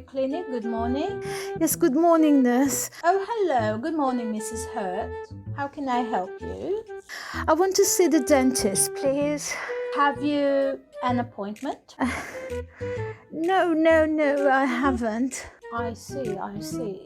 Clinic. Good morning. Yes, good morning, nurse. Oh, hello. Good morning, Mrs. Hurt. How can I help you? I want to see the dentist, please. Have you an appointment? No, I haven't. I see.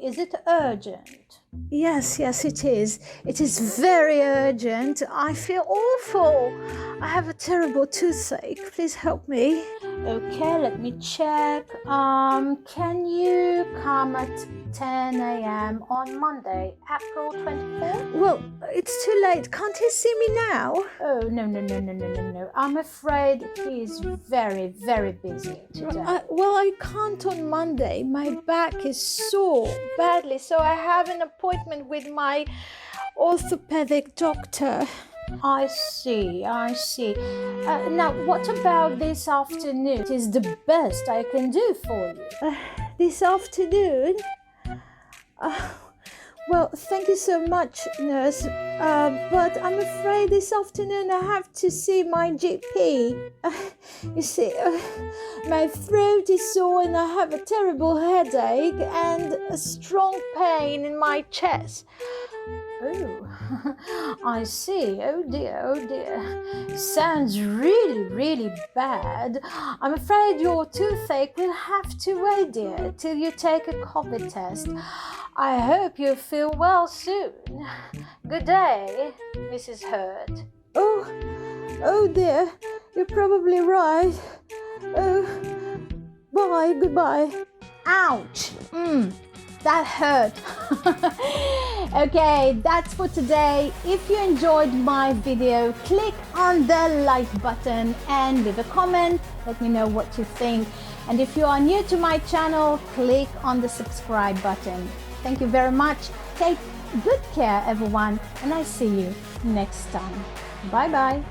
Is it urgent? Yes, it is. It is very urgent. I feel awful. I have a terrible toothache. Please help me. Okay, let me check. Can you come at 10 a.m. on Monday, April 24th? Well, it's too late. Can't he see me now? Oh, no. I'm afraid he's very, very busy today. I can't on Monday. My back is sore badly, so I have an appointment with my orthopedic doctor. I see. Now, what about this afternoon? It is the best I can do for you. This afternoon? Well, thank you so much, nurse. But I'm afraid this afternoon I have to see my GP. You see, my throat is sore and I have a terrible headache and a strong pain in my chest. Oh, I see. Oh dear. Sounds really, really bad. I'm afraid your toothache will have to wait, dear, till you take a COVID test. I hope you feel well soon. Good day, Mrs. Hurt. Oh dear, you're probably right. Goodbye. Ouch! That hurt. Okay, that's for today. If you enjoyed my video, click on the like button and leave a comment. Let me know what you think. And if you are new to my channel, click on the subscribe button. Thank you very much. Take good care, everyone, and I see you next time. Bye bye.